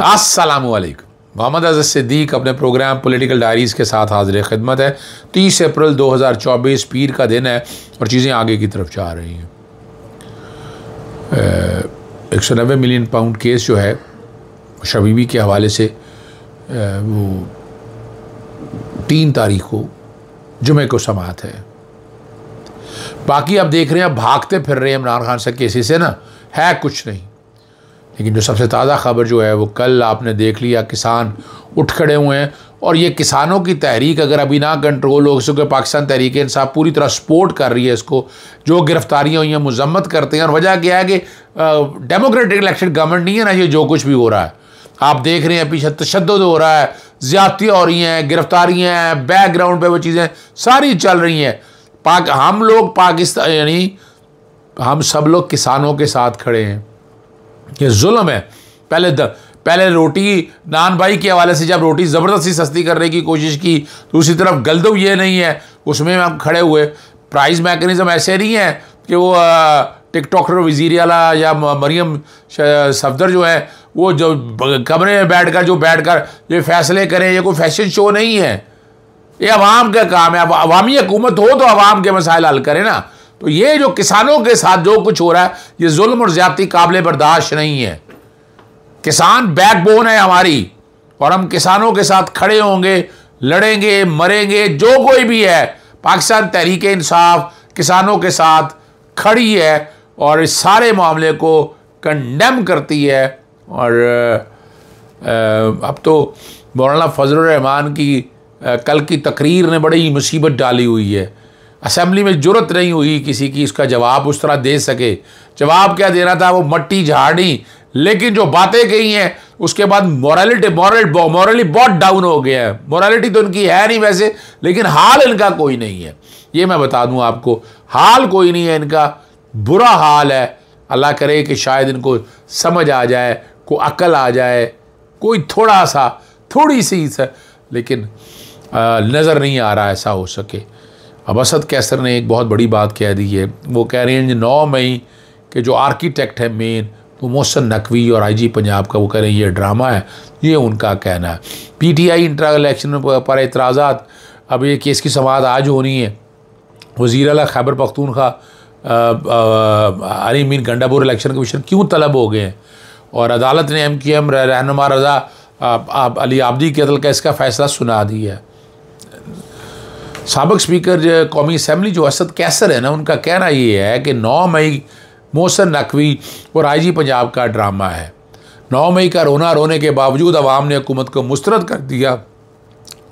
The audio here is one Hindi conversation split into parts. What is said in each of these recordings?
अस्सलामुअलैकुम। मोहम्मद अज़हर सिद्दीक अपने प्रोग्राम पॉलिटिकल डायरीज़ के साथ हाज़िर खिदमत है। 30 अप्रैल 2024 पीर का दिन है और चीज़ें आगे की तरफ जा रही हैं। 190 मिलियन पाउंड केस जो है शबीबी के हवाले से वो 3 तारीख को जुमे को समाअत है। बाकी आप देख रहे हैं, अब भागते फिर रहे हैं इमरान खान से केसेस से ना, है कुछ नहीं। लेकिन जो सबसे ताज़ा खबर जो है वो कल आपने देख लिया, किसान उठ खड़े हुए हैं और ये किसानों की तहरीक अगर अभी ना कंट्रोल हो सके, पाकिस्तान तहरीक इंसाफ पूरी तरह सपोर्ट कर रही है इसको। जो गिरफ्तारियाँ हुई हैं मजम्मत करते हैं और वजह क्या है कि डेमोक्रेटिक इलेक्शन गवर्नमेंट नहीं है ना, ये जो कुछ भी हो रहा है आप देख रहे हैं, पीछे तशद्दुद हो रहा है, ज़्यादतियाँ हो रही हैं, गिरफ्तारियाँ हैं, बैकग्राउंड पे वो चीज़ें सारी चल रही हैं। हम लोग पाकिस्तान यानी हम सब लोग किसानों के साथ खड़े हैं। ये जुल्म है। पहले रोटी नान भाई के हवाले से जब रोटी ज़बरदस्ती सस्ती करने की कोशिश की, दूसरी तरफ गलदो ये नहीं है, उसमें हम खड़े हुए। प्राइस मैकेनिज़्म ऐसे नहीं है कि वो टिकटॉकर वज़ीर आला या मरियम सफदर जो है वो जो कमरे में बैठकर ये फैसले करें, ये कोई फैशन शो नहीं है। ये अवाम का काम है। अवामी हुकूमत हो तो अवाम के मसाइल हल करें ना। तो ये जो किसानों के साथ जो कुछ हो रहा है ये जुल्म और ज्यादती काबिल बर्दाश्त नहीं है। किसान बैकबोन है हमारी और हम किसानों के साथ खड़े होंगे, लड़ेंगे, मरेंगे। जो कोई भी है, पाकिस्तान तहरीक इंसाफ किसानों के साथ खड़ी है और इस सारे मामले को कंडेम करती है। और अब तो मौलाना फजलुर रहमान की कल की तकरीर ने बड़ी मुसीबत डाली हुई है। असेंबली में जुर्रत नहीं हुई किसी की इसका जवाब उस तरह दे सके। जवाब क्या देना था, वो मट्टी झाड़ी। लेकिन जो बातें कही हैं उसके बाद मॉरली बहुत डाउन हो गया है। मॉरलिटी तो इनकी है नहीं वैसे, लेकिन हाल इनका कोई नहीं है। ये मैं बता दूं आपको, हाल कोई नहीं है इनका, बुरा हाल है। अल्लाह करे कि शायद इनको समझ आ जाए, को अकल आ जाए, कोई थोड़ी सी लेकिन नज़र नहीं आ रहा ऐसा हो सके। अब असद कैसर ने एक बहुत बड़ी बात कह दी है। वो कह रहे हैं 9 मई के जो आर्किटेक्ट है मेन वो मोहसिन नकवी और IG पंजाब का, वो कह रहे हैं ये ड्रामा है। ये उनका कहना है। PTI इंटर इलेक्शन पर एतराज़ात, अब ये केस की समाअत आज होनी है। वज़ीर आला Khyber Pakhtunkhwa Ali mean Gandapur election commission क्यों तलब हो गए हैं और अदालत ने MQM रहनुमा रज़ा अली आब्दी कत्ल का इसका फ़ैसला सुना दिया है। साबिक़ स्पीकर कौमी असम्बली जो असद कैसर है ना, उनका कहना ये है कि 9 मई मोहसिन नकवी और IG पंजाब का ड्रामा है। 9 मई का रोने के बावजूद अवाम ने हुकूमत को मुस्तरद कर दिया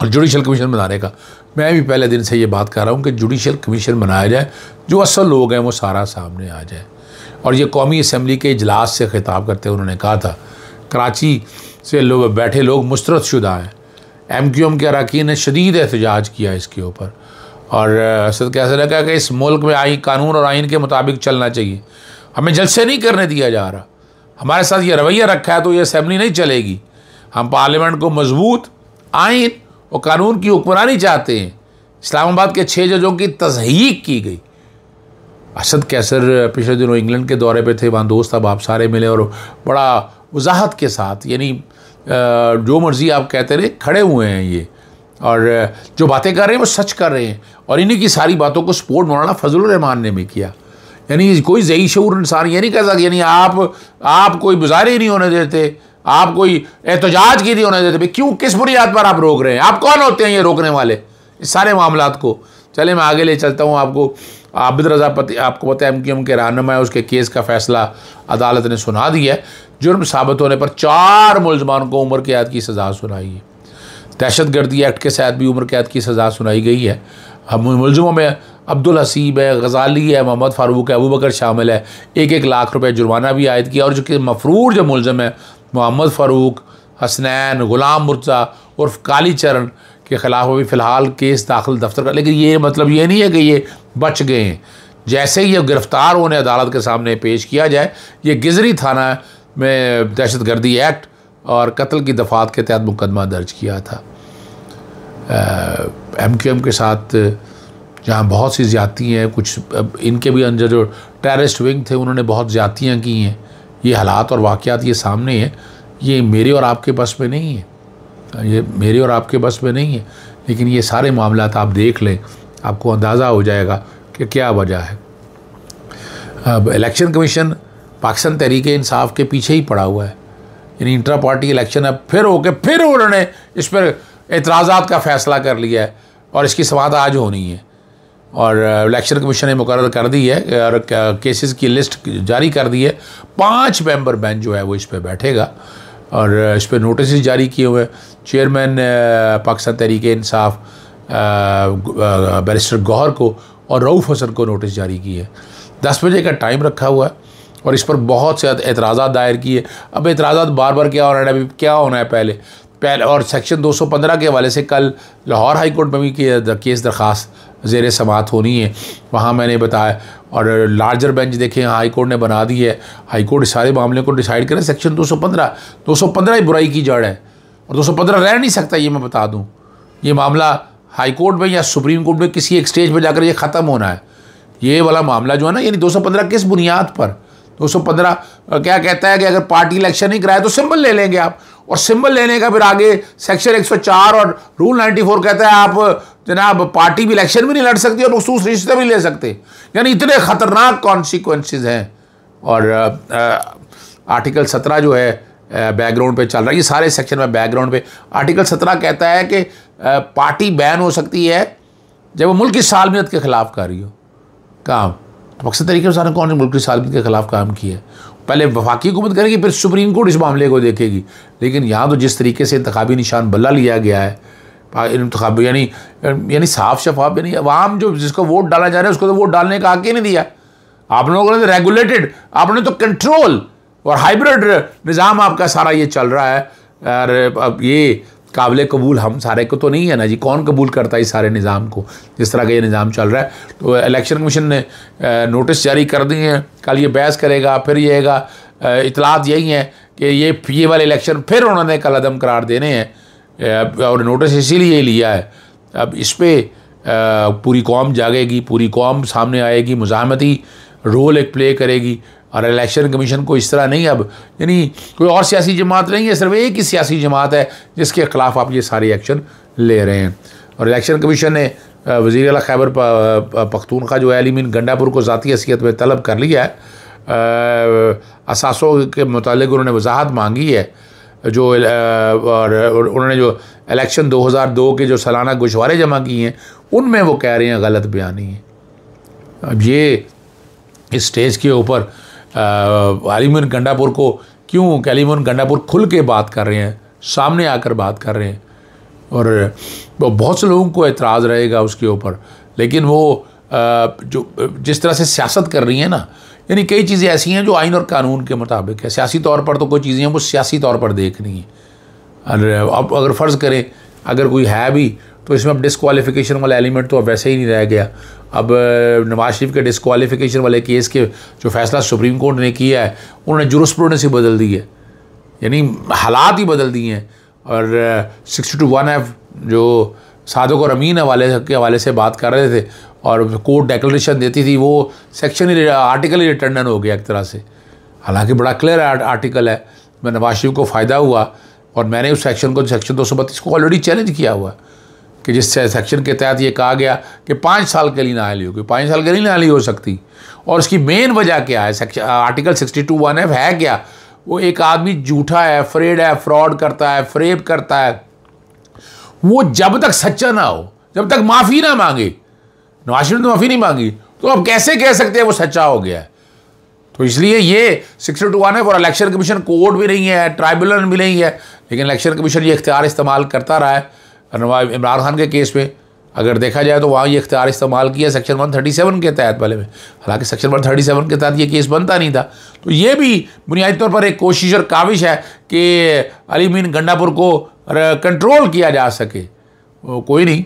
और जुडिशल कमीशन बनाने का। मैं भी पहले दिन से ये बात कर रहा हूँ कि जुडिशल कमीशन बनाया जाए, जो असल लोग हैं वो सारा सामने आ जाए। और ये कौमी असम्बली के इजलास से खिताब करते हुए उन्होंने कहा था कराची से बैठे लोग मुस्तरद शुदा हैं। MQM के अरकान ने शदीद एहतजाज किया इसके ऊपर और असद कैसे लगा कि इस मुल्क में कानून और आइन के मुताबिक चलना चाहिए। हमें जलसे नहीं करने दिया जा रहा। हमारे साथ ये रवैया रखा है तो ये असम्बली नहीं चलेगी। हम पार्लियामेंट को मजबूत आइन और कानून की हुक्मरानी चाहते हैं। इस्लामाबाद के 6 जजों की तज़हीक की गई। असद कैसर पिछले दिनों इंग्लैंड के दौरे पे थे, वहाँ दोस्त अब आप सारे मिले और बड़ा वजाहत के साथ, यानी जो मर्ज़ी आप कहते रहे, खड़े हुए हैं ये और जो बातें कर रहे हैं वो सच कर रहे हैं। और इन्हीं की सारी बातों को सपोर्ट मौलाना फजलुर रहमान ने भी किया। यानी कोई ज़ई शऊर इंसान ये नहीं कह सकता, यानी आप कोई मुजाहरे नहीं होने देते, आप कोई एहतजाज की नहीं होने देते। भाई क्यों, किस बुनियाद पर आप रोक रहे हैं? आप कौन होते हैं ये रोकने वाले इस सारे मामलात को? चले मैं आगे ले चलता हूँ आपको। आबिद रज़ा आपको पता है MQM के रहनुमा है, उसके केस का फ़ैसला अदालत ने सुना दिया है। जुर्म साबित होने पर 4 मुलजमान को उम्र कैद की सज़ा सुनाई है। दहशतगर्दी एक्ट के तहत भी उम्र कैद की सज़ा सुनाई गई है। हम मुलजमों में अब्दुल हसीब है, गजाली है, मोहम्मद फ़ारूक है, अबू बकर शामिल है। 1-1 लाख रुपए जुर्माना भी आयद किया। और जो कि मफरूर जो मुलजम है मोहम्मद फ़ारूक, हसनैन, गुलाम मुर्तज़ा और काली चरण के ख़िलाफ़ अभी फ़िलहाल केस दाखिल दफ्तर का। लेकिन ये मतलब ये नहीं है कि ये बच गए हैं। जैसे ही ये गिरफ़्तार होने अदालत के सामने पेश किया जाए, ये गिजरी थाना में दहशतगर्दी एक्ट और कत्ल की दफ़ात के तहत मुकदमा दर्ज किया था। MQM के साथ जहाँ बहुत सी ज़्यादती हैं, कुछ इनके भी अंदर जो टेररिस्ट विंग थे उन्होंने बहुत ज़्यादतियाँ की हैं। ये हालात और वाक़यात ये सामने हैं। ये मेरे और आपके बस में नहीं है, ये मेरे और आपके बस में नहीं है, लेकिन ये सारे मामलात आप देख लें, आपको अंदाज़ा हो जाएगा कि क्या वजह है। अब इलेक्शन कमीशन पाकिस्तान तहरीक इंसाफ के पीछे ही पड़ा हुआ है, यानी इंट्रा पार्टी इलेक्शन अब फिर होके फिर उन्होंने इस पर एतराज़ात का फ़ैसला कर लिया है और इसकी समाअत आज होनी है। और इलेक्शन कमीशन ने मुकर्रर कर दी है और केसेस की लिस्ट जारी कर दी है। 5 मेंबर बेंच जो है वो इस पर बैठेगा और इस पर नोटिस जारी किए हुए। चेयरमैन पाकिस्तान तहरीक इंसाफ बैरिस्टर गौहर को और रऊफ़ हसन को नोटिस जारी की है। 10 बजे का टाइम रखा हुआ है और इस पर बहुत से एतराज़ात दायर किए। अब एतराज़ात बार बार क्या हो रहा है, अभी क्या होना है पहले और सेक्शन 215 के हवाले से कल लाहौर हाई कोर्ट में भी केस दरख्वास्त ज़ेर समाअत होनी है, वहाँ मैंने बताया। और लार्जर बेंच देखें हाई कोर्ट ने बना दी है, हाई कोर्ट सारे मामले को डिसाइड करें। सेक्शन 215 ही बुराई की जड़ है और 215 रह नहीं सकता, ये मैं बता दूँ। ये मामला हाई कोर्ट में या सुप्रीम कोर्ट में किसी एक स्टेज पर जाकर ये ख़त्म होना है। ये वाला मामला जो है ना, यानी 215 किस बुनियाद पर 215 क्या कहता है कि अगर पार्टी इलेक्शन नहीं कराए तो सिंबल ले लेंगे आप, और सिंबल लेने का फिर आगे सेक्शन 104 और रूल 94 कहता है आप जनाब पार्टी भी इलेक्शन भी नहीं लड़ सकती और खसूस रिश्ते भी ले सकते। यानी इतने ख़तरनाक कॉन्सिक्वेंसेस हैं। और आर्टिकल 17 जो है बैकग्राउंड पे चल रहा है, ये सारे सेक्शन में बैकग्राउंड पे आर्टिकल 17 कहता है कि पार्टी बैन हो सकती है जब वो मुल्क की सालमियत के ख़िलाफ़ कर रही हो काम। तो मकसद तरीके से कौन मुल्क की सालमियत के ख़िलाफ़ काम किया है, पहले वफाकी हुकूमत करेगी फिर सुप्रीम कोर्ट इस मामले को देखेगी। लेकिन यहाँ तो जिस तरीके से इंतखाबी निशान बल्ला लिया गया है, इंतखाबी यानी साफ शफाफ, यानी आवाम जो जिसको वोट डाला जा रहा है उसको तो वोट डालने का हक ही नहीं दिया। आप लोगों ने तो रेगुलेटेड, आपने तो कंट्रोल और हाइब्रिड निज़ाम आपका सारा ये चल रहा है। और अब ये काबिल कबूल हम सारे को तो नहीं है ना जी, कौन कबूल करता है इस सारे निज़ाम को जिस तरह का ये निज़ाम चल रहा है। तो इलेक्शन कमीशन ने नोटिस जारी कर दिए हैं, कल ये बहस करेगा, फिर ये इतलात यही है कि ये वाले इलेक्शन फिर उन्होंने कल अदम करार देने हैं और नोटिस इसीलिए लिया है। अब इस पर पूरी कौम जागेगी, पूरी कौम सामने आएगी, मुज़ाहमती रोल एक प्ले करेगी। और इलेक्शन कमीशन को इस तरह नहीं, अब यानी कोई और सियासी जमात नहीं है, सिर्फ एक ही सियासी जमात है जिसके ख़िलाफ़ आप ये सारे एक्शन ले रहे हैं। और इलेक्शन कमीशन ने वज़ीर आला खैबर पख्तूनख्वा जो है अली मीन गंडापुर को ज़ाती हैसियत में तलब कर लिया है। असासों के मुतालिक उन्होंने वजाहत मांगी है जो और उन्होंने जो इलेक्शन 2002 के जो सालाना गोशवारे जमा किए हैं उनमें वो कह रहे हैं गलत बयानी है। अब ये इस स्टेज के ऊपर अली मीन गंडापुर को क्यों, अली मीन गंडापुर खुल के बात कर रहे हैं, सामने आकर बात कर रहे हैं और बहुत से लोगों को एतराज़ रहेगा उसके ऊपर। लेकिन वो जो जिस तरह से सियासत कर रही हैं ना, यानी कई चीज़ें ऐसी हैं जो आइन और कानून के मुताबिक है। सियासी तौर पर तो कोई चीज़ें हैं वो सियासी तौर पर देखनी है। अब अगर फ़र्ज़ करें अगर कोई है भी तो इसमें अब डिस्क्वालिफिकेशन वाला एलिमेंट तो अब वैसे ही नहीं रह गया। अब नवाज शरीफ के डिस्क्वालिफिकेशन वाले केस के जो फैसला सुप्रीम कोर्ट ने किया है उन्होंने जुरिस्प्रूडेंस ही बदल दी है, यानी हालात ही बदल दिए हैं। और 62(1)(f जो सादक और अमीन के हवाले से बात कर रहे थे और कोर्ट डिक्लेरेशन देती थी, वो सेक्शन ही आर्टिकल ही रिटर्न हो गया एक तरह से। हालांकि बड़ा क्लियर आर्टिकल है, मैं नवाज शरीफ को फ़ायदा हुआ और मैंने उस सेक्शन 232 को ऑलरेडी चैलेंज किया हुआ कि जिस सेक्शन के तहत ये कहा गया कि 5 साल के लिए नाअहली होगी, 5 साल के लिए नाअहली हो सकती। और उसकी मेन वजह क्या है, आर्टिकल 62(1)(f है क्या, वो एक आदमी झूठा है, फ्रेड है, फ्रॉड करता है, फ्रेब करता है, वो जब तक सच्चा ना हो, जब तक माफ़ी ना मांगे, नवाज शरीफ ने माफ़ी नहीं मांगी तो अब कैसे कह सकते हैं वो सच्चा हो गया है। तो इसलिए ये 62(1)(f और इलेक्शन कमीशन कोर्ट भी नहीं है, ट्राइब्यूनल भी नहीं है, लेकिन इलेक्शन कमीशन ये इख्तियार इस्तेमाल करता रहा है। इमरान खान के केस में अगर देखा जाए तो वहाँ ये इख्तियार इस्तेमाल किया सेक्शन 137 के तहत पहले में, हालांकि सेक्शन 137 के तहत ये केस बनता नहीं था। तो ये भी बुनियादी तौर पर एक कोशिश और काविश है कि अली मीन गंडापुर को कंट्रोल किया जा सके। कोई नहीं,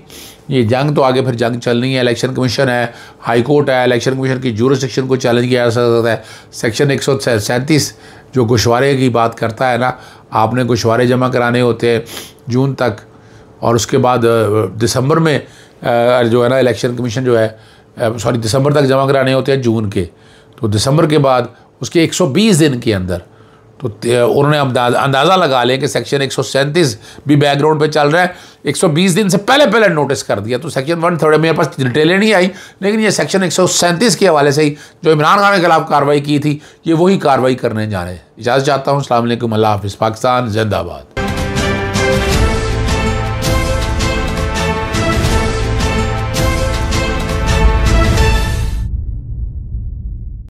ये जंग तो आगे फिर जंग चलनी है। इलेक्शन कमीशन है, हाई कोर्ट है, इलेक्शन कमीशन की जुरिस्डिक्शन को चैलेंज किया जा सकता है। सेक्शन 137 जो गोशवारे की बात करता है ना, आपने गोशवारे जमा कराने होते हैं जून तक और उसके बाद दिसंबर में जो है ना इलेक्शन कमीशन जो है दिसंबर तक जमा कराने होते हैं जून के, तो दिसंबर के बाद उसके 120 दिन के अंदर तो उन्होंने अंदाज़ा लगा लें कि सेक्शन 137 भी बैकग्राउंड पे चल रहा है। 120 दिन से पहले नोटिस कर दिया। तो सेक्शन 130 मेरे पास डिटेलें नहीं आई, लेकिन ये सेक्शन 137 के हवाले से ही जो इमरान खान के खिलाफ कार्रवाई की थी, ये वही कार्रवाई करने जा रहे हैं। इजाज़त चाहता हूँ। अस्सलाम वालेकुम, अल्लाह हाफ़िज़। पाकिस्तान जिंदाबाद।